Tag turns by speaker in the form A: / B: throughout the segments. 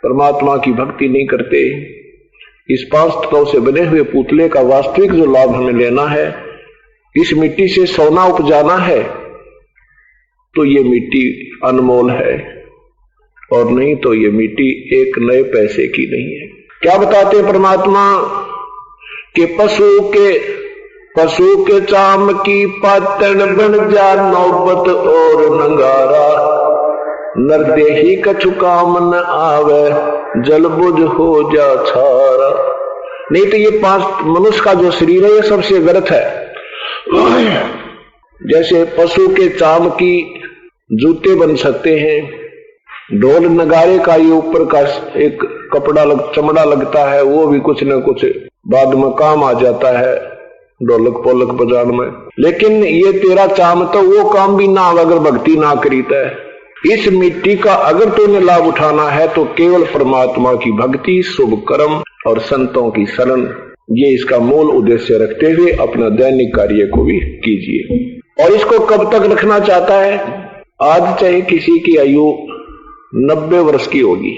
A: परमात्मा की भक्ति नहीं करते। इस 5 तत्वों से बने हुए पुतले का वास्तविक जो लाभ हमें लेना है, इस मिट्टी से सोना उपजाना है, तो ये मिट्टी अनमोल है, और नहीं तो ये मिट्टी एक नए पैसे की नहीं है। क्या बताते हैं परमात्मा कि पशु के चाम की पातन बन जा नौबत और नंगारा, नरदेही कछु काम न आवे जल बुझ हो जा छारा। नहीं तो ये 5 मनुष्य का जो शरीर है ये सबसे व्यर्थ है। जैसे पशु के चाम की जूते बन सकते हैं, ढोल नगारे का ये ऊपर का एक कपड़ा चमड़ा लगता है, वो भी कुछ न कुछ बाद में काम आ जाता है ढोलक पोलक बजाने में। लेकिन ये तेरा चाम तो वो काम भी ना अगर भक्ति ना करीता है। इस मिट्टी का अगर तूने लाभ उठाना है तो केवल परमात्मा की भक्ति, शुभ कर्म और संतों की शरण, ये इसका मूल उद्देश्य रखते हुए अपना दैनिक कार्य को भी कीजिए। और इसको कब तक रखना चाहता है? आज चाहे किसी की आयु 90 वर्ष की होगी,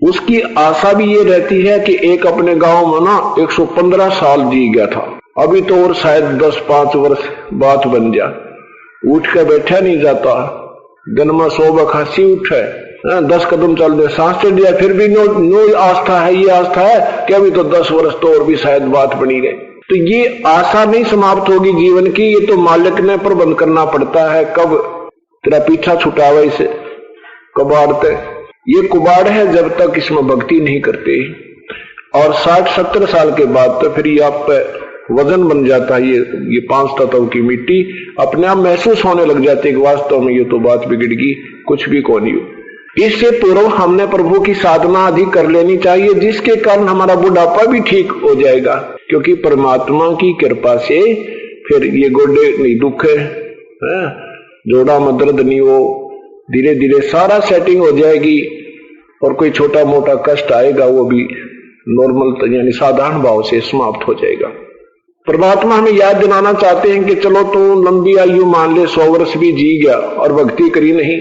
A: उसकी आशा भी ये रहती है कि एक अपने गांव में ना 115 साल जी गया था, अभी तो और शायद 10-5 वर्ष बात बन जा। उठ के बैठा नहीं जाता, दिन में 100-180 उठे, 10 कदम चल दे, सांस चढ़ जाए, फिर भी नो आस्था है, ये आस्था है कि अभी तो 10 वर्ष तो और भी शायद बात बनी रहे। तो ये आशा नहीं समाप्त होगी जीवन की, ये तो मालिक ने प्रबंध करना पड़ता है। कब तेरा पीछा छुटावा इसे कबाड़ते, ये कुबाड़ है जब तक इसमें भक्ति नहीं करते। और 60-70 साल के बाद तो फिर ये आप वजन बन जाता है। ये 5 तत्वों की मिट्टी अपने आप महसूस होने लग जाती है कि वास्तव में ये तो बात बिगड़ गई, कुछ भी को नहीं हो। इससे पूर्व हमने प्रभु की साधना अधिक कर लेनी चाहिए, जिसके कारण हमारा बुढ़ापा भी ठीक हो जाएगा। क्योंकि परमात्मा की कृपा से फिर ये गोडे नहीं दुखे, जोड़ा में दर्द नहीं हो, धीरे धीरे सारा सेटिंग हो जाएगी। और कोई छोटा मोटा कष्ट आएगा वो भी नॉर्मल यानी साधारण भाव से समाप्त हो जाएगा। परमात्मा हमें याद दिलाना चाहते हैं कि चलो तू लंबी आयु मान ले, 100 वर्ष भी जी गया और भक्ति करी नहीं,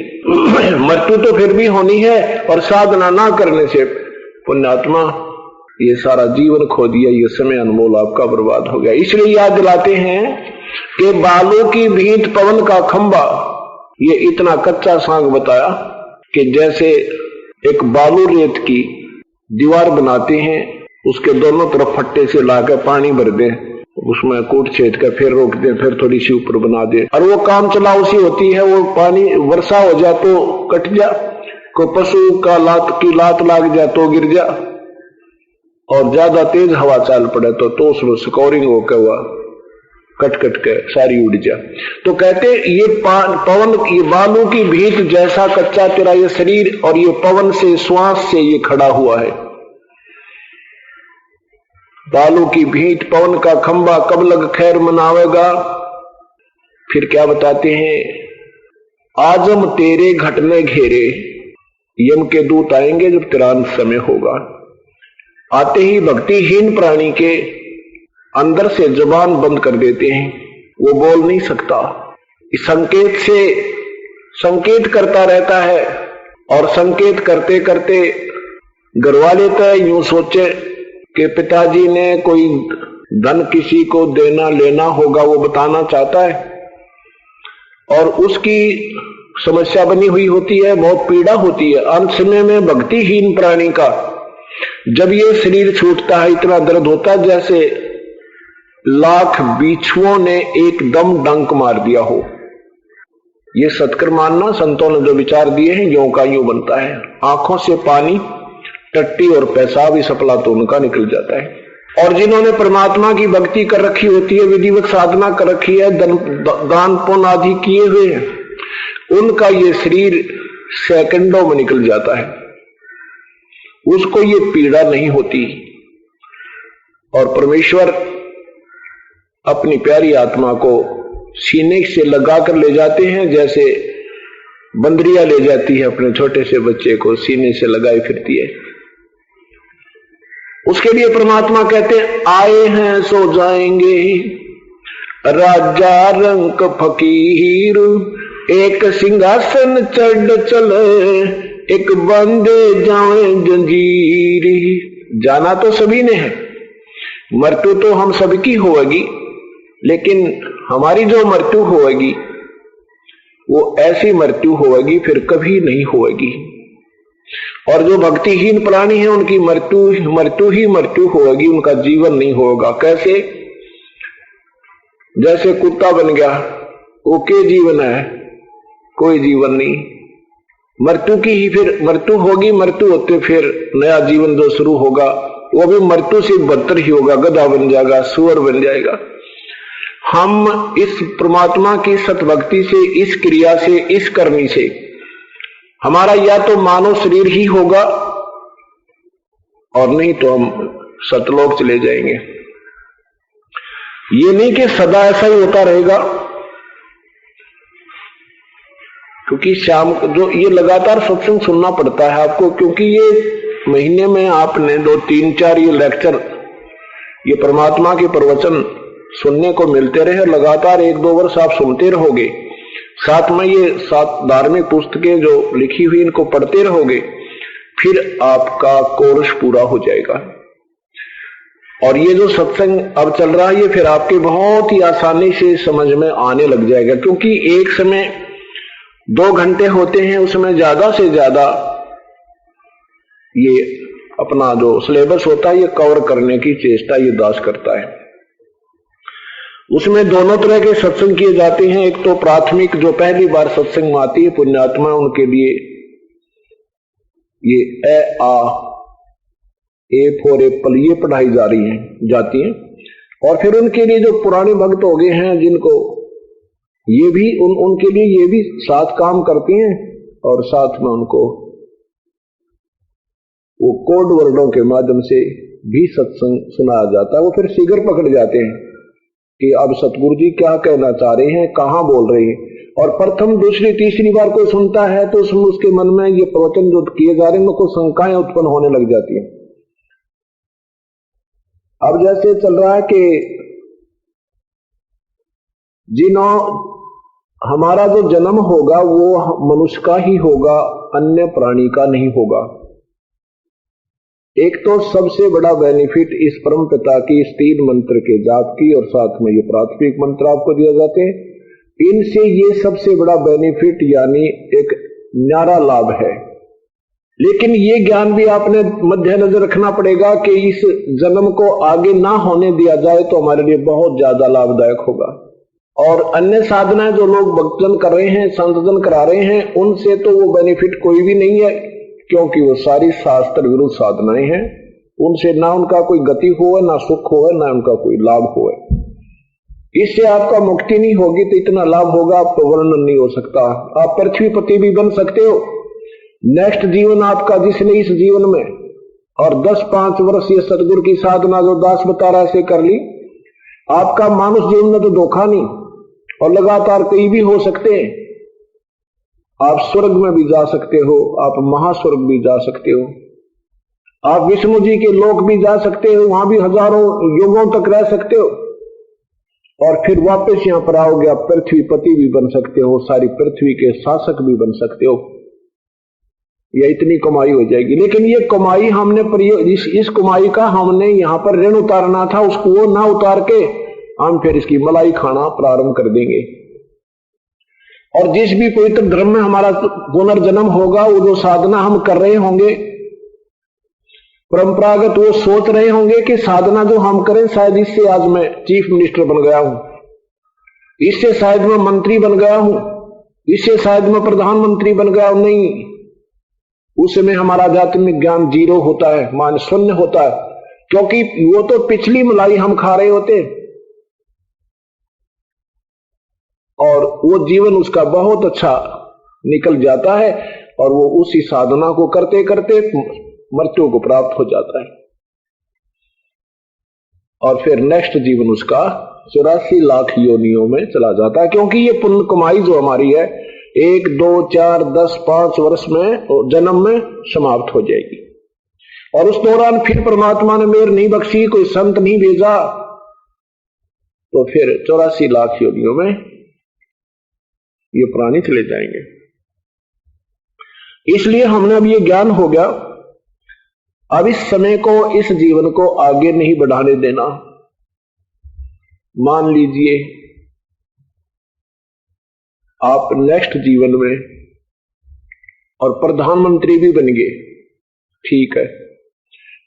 A: मृत्यु तो फिर भी होनी है। और साधना ना करने से पुण्यात्मा ये सारा जीवन खो दिया, ये समय अनमोल आपका बर्बाद हो गया। इसलिए याद दिलाते हैं कि बालों की भींत पवन का खंबा, ये इतना कच्चा सांग बताया कि जैसे एक बालू रेत की दीवार बनाते हैं, उसके दोनों तरफ फट्टे से लाकर पानी भर दे, उसमें कूट छेद कर फिर रोक दे, फिर थोड़ी सी ऊपर बना दे, और वो काम चला उसी होती है। वो पानी वर्षा हो जाए तो कट जा, को पशु का लात लाग जाए तो गिर जा, और ज्यादा तेज हवा चाल पड़े तो उसमें स्कोरिंग होकर हुआ कट कट के सारी उड़ जा। तो कहते ये पवन, ये बालू की भीत जैसा कच्चा तेरा ये शरीर, और ये पवन से श्वास से ये खड़ा हुआ है। बालू की भींट पवन का खंबा, कब लग खैर मनावेगा। फिर क्या बताते हैं, आजम तेरे घटने घेरे, यम के दूत आएंगे जब तेरा अंत समय होगा। आते ही भक्तिहीन प्राणी के अंदर से जुबान बंद कर देते हैं, वो बोल नहीं सकता। इस संकेत से संकेत करता रहता है, और संकेत करते करते घरवाले तो यूं सोचे कि पिताजी ने कोई धन किसी को देना लेना होगा, वो बताना चाहता है, और उसकी समस्या बनी हुई होती है, बहुत पीड़ा होती है। अंत समय में भक्तिहीन प्राणी का जब ये शरीर छूटता है, इतना दर्द होता है जैसे लाख बिच्छुओं ने एकदम डंक मार दिया हो। ये सत्कर मानना, संतों ने जो विचार दिए हैं, यों का यूं बनता है। आंखों से पानी, टट्टी और पेशाब इस सपला तो उनका निकल जाता है। और जिन्होंने परमात्मा की भक्ति कर रखी होती है, विधिवत साधना कर रखी है, दान पुण्य आदि किए हुए हैं, उनका ये शरीर सेकंडों में निकल जाता है, उसको ये पीड़ा नहीं होती। और परमेश्वर अपनी प्यारी आत्मा को सीने से लगाकर ले जाते हैं, जैसे बंदरिया ले जाती है अपने छोटे से बच्चे को, सीने से लगाए फिरती है। उसके लिए परमात्मा कहते हैं, आए हैं सो जाएंगे, राजा रंक फकीर, एक सिंहासन चढ़ चले, एक बंदे जाए जंजीरी। जाना तो सभी ने है, मृत्यु तो हम सबकी होगी, लेकिन हमारी जो मृत्यु होगी वो ऐसी मृत्यु होगी फिर कभी नहीं होगी। और जो भक्तिहीन प्राणी है उनकी मृत्यु ही मृत्यु होगी, उनका जीवन नहीं होगा। कैसे? जैसे कुत्ता बन गया, वो के जीवन है? कोई जीवन नहीं। मृत्यु की ही फिर मृत्यु होगी, मृत्यु होते फिर नया जीवन जो शुरू होगा वो भी मृत्यु से बदतर ही होगा, गधा बन जाएगा, सुअर बन जाएगा। हम इस परमात्मा की सतभक्ति से, इस क्रिया से, इस करनी से हमारा या तो मानव शरीर ही होगा और नहीं तो हम सतलोक चले जाएंगे। ये नहीं कि सदा ऐसा ही होता रहेगा, क्योंकि शाम को जो ये लगातार सत्संग सुनना पड़ता है आपको, क्योंकि ये महीने में आपने 2, 3, 4 ये लेक्चर, ये परमात्मा के प्रवचन सुनने को मिलते रहे। लगातार 1-2 वर्ष आप सुनते रहोगे, साथ में ये 7 धार्मिक पुस्तकें जो लिखी हुई इनको पढ़ते रहोगे, फिर आपका कोर्स पूरा हो जाएगा। और ये जो सत्संग अब चल रहा है ये फिर आपके बहुत ही आसानी से समझ में आने लग जाएगा, क्योंकि एक समय 2 घंटे होते हैं, उसमें ज्यादा से ज्यादा ये अपना जो सिलेबस होता है ये कवर करने की चेष्टा ये दास करता है। उसमें दोनों तरह के सत्संग किए जाते हैं। एक तो प्राथमिक जो पहली बार सत्संग में आती है पुण्यात्मा, उनके लिए ये ए फॉर एप्पल ये पढ़ाई जाती है। और फिर उनके लिए जो पुराने भक्त हो गए हैं जिनको ये भी उनके लिए ये भी साथ काम करती हैं, और साथ में उनको वो कोड वर्डों के माध्यम से भी सत्संग सुनाया जाता है। वो फिर शीघ्र पकड़ जाते हैं कि अब सतगुरु जी क्या कहना चाह रहे हैं, कहां बोल रहे हैं। और प्रथम, दूसरी, तीसरी बार कोई सुनता है तो उसके मन में ये प्रवचन जो किए जा रहे हैं उनको शंकाएं उत्पन्न होने लग जाती हैं। अब जैसे चल रहा है कि हमारा जो जन्म होगा वो मनुष्य का ही होगा, अन्य प्राणी का नहीं होगा। एक तो सबसे बड़ा बेनिफिट इस परम पिता की इस 3 मंत्र के जाप की, और साथ में ये प्राथमिक मंत्र आपको दिया जाते हैं, इनसे ये सबसे बड़ा बेनिफिट यानी एक न्यारा लाभ है। लेकिन ये ज्ञान भी आपने मद्देनजर रखना पड़ेगा कि इस जन्म को आगे ना होने दिया जाए तो हमारे लिए बहुत ज्यादा लाभदायक होगा। और अन्य साधनाएं जो लोग भक्तजन कर रहे हैं, संतजन करा रहे हैं, उनसे तो वो बेनिफिट कोई भी नहीं है, क्योंकि वो सारी शास्त्र विरुद्ध साधनाएं हैं। उनसे ना उनका कोई गति हो, ना सुख हो, ना उनका कोई लाभ हो। इससे आपका मुक्ति नहीं होगी तो इतना लाभ होगा आपको वर्णन नहीं हो सकता। आप पृथ्वीपति भी बन सकते हो। नेक्स्ट जीवन आपका जिसने इस जीवन में और 10-5 वर्ष ये सतगुरु की साधना जो दास बता रहा है कर ली, आपका मानुष जीवन में तो धोखा नहीं, और लगातार कहीं भी हो सकते हैं। आप स्वर्ग में भी जा सकते हो, आप महास्वर्ग भी जा सकते हो, आप विष्णु जी के लोक भी जा सकते हो, वहां भी हजारों युगों तक रह सकते हो, और फिर वापस यहां पर आओगे आप पृथ्वीपति भी बन सकते हो, सारी पृथ्वी के शासक भी बन सकते हो। यह इतनी कमाई हो जाएगी। लेकिन ये कमाई हमने इस कमाई का हमने यहां पर ऋण उतारना था, उसको वो ना उतार के हम फिर इसकी मलाई खाना प्रारंभ कर देंगे। और जिस भी पवित्र धर्म में हमारा पुनर्जन्म होगा, वो जो साधना हम कर रहे होंगे परंपरागत, वो सोच रहे होंगे कि साधना जो हम करें शायद इससे आज मैं चीफ मिनिस्टर बन गया हूं, इससे शायद मैं मंत्री बन गया हूं, इससे शायद मैं प्रधानमंत्री बन गया हूं। नहीं, उस समय हमारा आध्यात्मिक ज्ञान 0 होता है, मान शून्य होता है, क्योंकि वो तो पिछली मलाई हम खा रहे होते, और वो जीवन उसका बहुत अच्छा निकल जाता है, और वो उसी साधना को करते करते मृत्यु को प्राप्त हो जाता है। और फिर नेक्स्ट जीवन उसका 84 लाख योनियों में चला जाता है, क्योंकि ये पुण्य कमाई जो हमारी है 1, 2, 4, 10, 5 वर्ष में जन्म में समाप्त हो जाएगी। और उस दौरान फिर परमात्मा ने मेहर नहीं बख्शी, कोई संत नहीं भेजा, तो फिर 84 लाख योनियों में ये प्राणी चले जाएंगे। इसलिए हमने अब ये ज्ञान हो गया, अब इस समय को, इस जीवन को आगे नहीं बढ़ाने देना। मान लीजिए आप नेक्स्ट जीवन में और प्रधानमंत्री भी बन गए, ठीक है।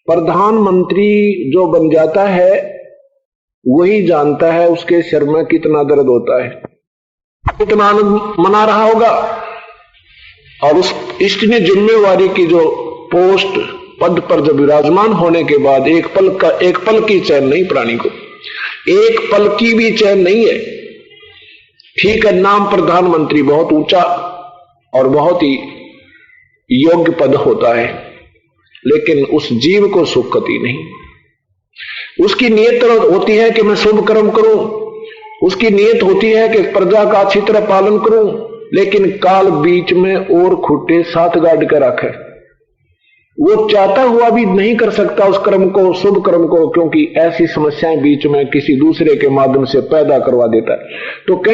A: प्रधानमंत्री जो बन जाता है वही जानता है उसके सिर में कितना दर्द होता है, कितना आनंद मना रहा होगा। और इसने जिम्मेवारी की जो पोस्ट पद पर जब विराजमान होने के बाद एक पल की चैन नहीं, प्राणी को एक पल की भी चैन नहीं है। ठीक है, नाम प्रधानमंत्री बहुत ऊंचा और बहुत ही योग्य पद होता है, लेकिन उस जीव को सुख कती नहीं। उसकी नियत होती है कि मैं शुभ कर्म करूं, उसकी नियत होती है कि प्रजा का अच्छी तरह पालन करूं, लेकिन काल बीच में और खुट्टे साथ गाड़ कर रखे। वो चाहता हुआ भी नहीं कर सकता उस कर्म को, शुभ कर्म को, क्योंकि ऐसी समस्याएं बीच में किसी दूसरे के माध्यम से पैदा करवा देता है। तो